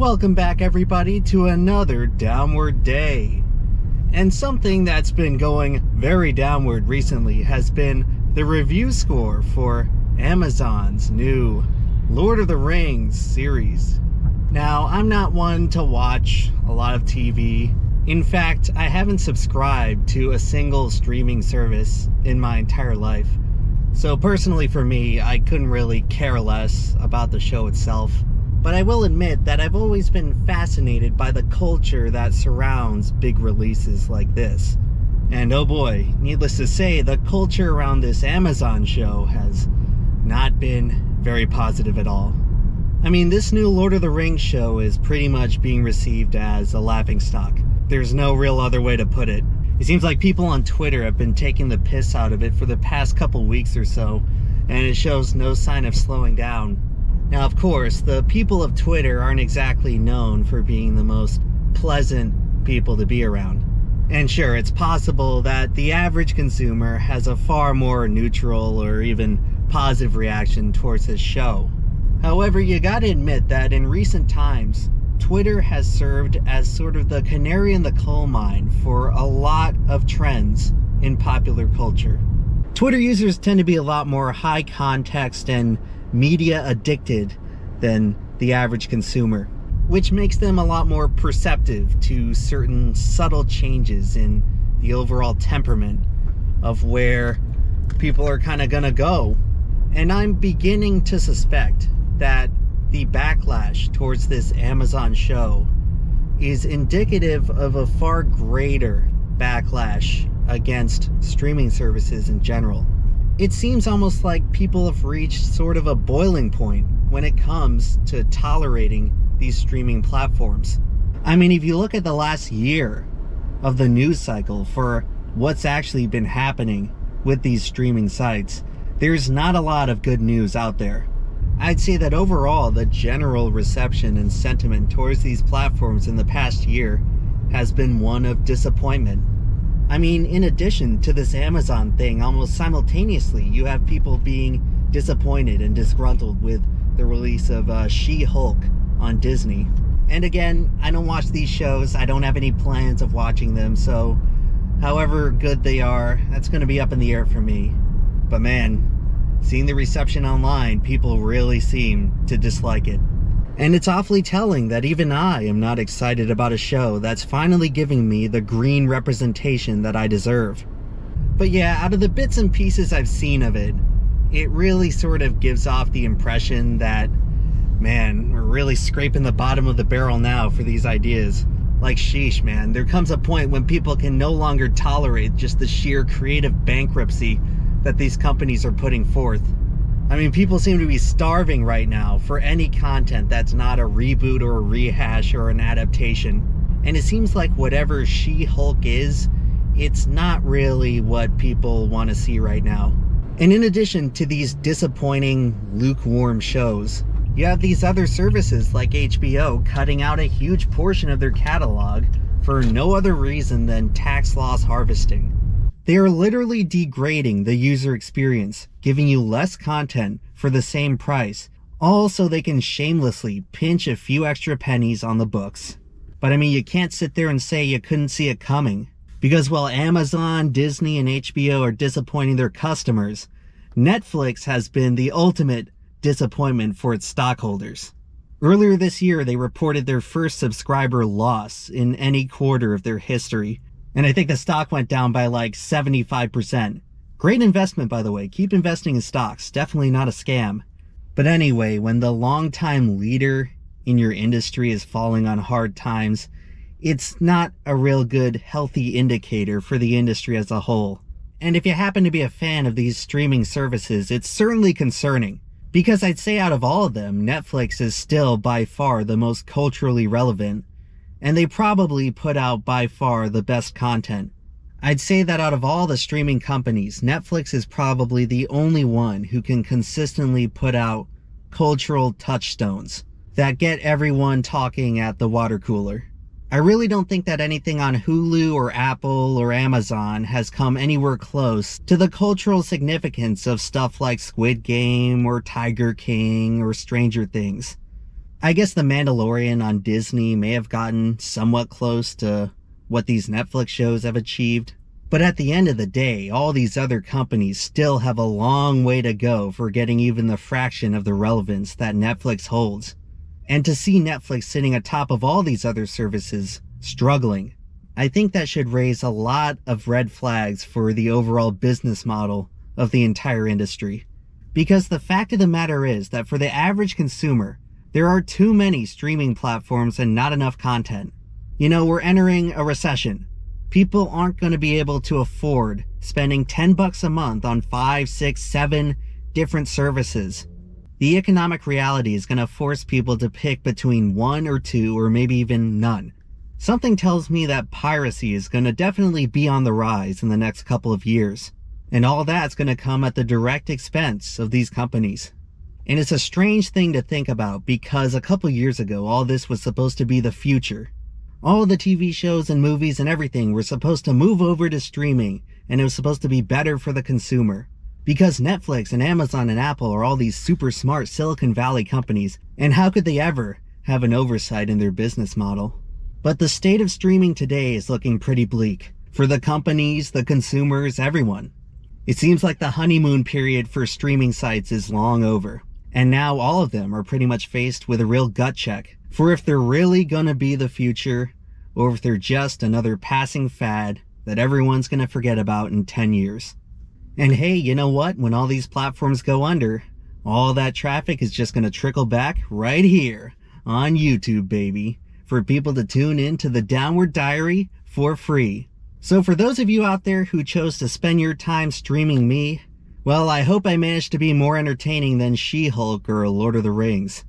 Welcome back, everybody, to another downward day. And something that's been going very downward recently has been the review score for Amazon's new Lord of the Rings series. Now, I'm not one to watch a lot of TV. In fact, I haven't subscribed to a single streaming service in my entire life. So personally for me, I couldn't really care less about the show itself. But I will admit that I've always been fascinated by the culture that surrounds big releases like this. And oh boy, needless to say, the culture around this Amazon show has not been very positive at all. I mean, this new Lord of the Rings show is pretty much being received as a laughingstock. There's no real other way to put it. It seems like people on Twitter have been taking the piss out of it for the past couple weeks or so, and it shows no sign of slowing down. Now, of course, the people of Twitter aren't exactly known for being the most pleasant people to be around. And sure, it's possible that the average consumer has a far more neutral or even positive reaction towards this show. However, you gotta admit that in recent times, Twitter has served as sort of the canary in the coal mine for a lot of trends in popular culture. Twitter users tend to be a lot more high context and media addicted than the average consumer, which makes them a lot more perceptive to certain subtle changes in the overall temperament of where people are kind of gonna go. And I'm beginning to suspect that the backlash towards this Amazon show is indicative of a far greater backlash against streaming services in general. It seems almost like people have reached sort of a boiling point when it comes to tolerating these streaming platforms. I mean, if you look at the last year of the news cycle for what's actually been happening with these streaming sites, there's not a lot of good news out there. I'd say that overall, the general reception and sentiment towards these platforms in the past year has been one of disappointment. I mean, in addition to this Amazon thing, almost simultaneously, you have people being disappointed and disgruntled with the release of She-Hulk on Disney. And again, I don't watch these shows. I don't have any plans of watching them, so however good they are, that's going to be up in the air for me. But man, seeing the reception online, people really seem to dislike it. And it's awfully telling that even I am not excited about a show that's finally giving me the green representation that I deserve. But yeah, out of the bits and pieces I've seen of it, it really sort of gives off the impression that, man, we're really scraping the bottom of the barrel now for these ideas. Like, sheesh, man, there comes a point when people can no longer tolerate just the sheer creative bankruptcy that these companies are putting forth. I mean, people seem to be starving right now for any content that's not a reboot or a rehash or an adaptation. And it seems like whatever She-Hulk is, it's not really what people want to see right now. And in addition to these disappointing, lukewarm shows, you have these other services like HBO cutting out a huge portion of their catalog for no other reason than tax loss harvesting. They are literally degrading the user experience, giving you less content for the same price, all so they can shamelessly pinch a few extra pennies on the books. But I mean, you can't sit there and say you couldn't see it coming, because while Amazon, Disney, and HBO are disappointing their customers, Netflix has been the ultimate disappointment for its stockholders. Earlier this year, they reported their first subscriber loss in any quarter of their history, and I think the stock went down by like 75%. Great investment, by the way. Keep investing in stocks. Definitely not a scam. But anyway, when the longtime leader in your industry is falling on hard times, it's not a real good, healthy indicator for the industry as a whole. And if you happen to be a fan of these streaming services, it's certainly concerning. Because I'd say out of all of them, Netflix is still by far the most culturally relevant, and they probably put out by far the best content. I'd say that out of all the streaming companies, Netflix is probably the only one who can consistently put out cultural touchstones that get everyone talking at the water cooler. I really don't think that anything on Hulu or Apple or Amazon has come anywhere close to the cultural significance of stuff like Squid Game or Tiger King or Stranger Things. I guess The Mandalorian on Disney may have gotten somewhat close to what these Netflix shows have achieved. But at the end of the day, all these other companies still have a long way to go for getting even the fraction of the relevance that Netflix holds. And to see Netflix sitting atop of all these other services, struggling, I think that should raise a lot of red flags for the overall business model of the entire industry. Because the fact of the matter is that for the average consumer, there are too many streaming platforms and not enough content. You know, we're entering a recession. People aren't going to be able to afford spending $10 a month on 5, 6, 7 different services. The economic reality is going to force people to pick between one or two or maybe even none. Something tells me that piracy is going to definitely be on the rise in the next couple of years. And all that's going to come at the direct expense of these companies. And it's a strange thing to think about because a couple years ago, all this was supposed to be the future. All the TV shows and movies and everything were supposed to move over to streaming, and it was supposed to be better for the consumer. Because Netflix and Amazon and Apple are all these super smart Silicon Valley companies, and how could they ever have an oversight in their business model? But the state of streaming today is looking pretty bleak. For the companies, the consumers, everyone. It seems like the honeymoon period for streaming sites is long over. And now all of them are pretty much faced with a real gut check for if they're really gonna be the future or if they're just another passing fad that everyone's gonna forget about in 10 years. And hey, you know what? When all these platforms go under, all that traffic is just gonna trickle back right here on YouTube, baby, for people to tune in to the Downward Diary for free. So for those of you out there who chose to spend your time streaming me, well, I hope I managed to be more entertaining than She-Hulk or Lord of the Rings.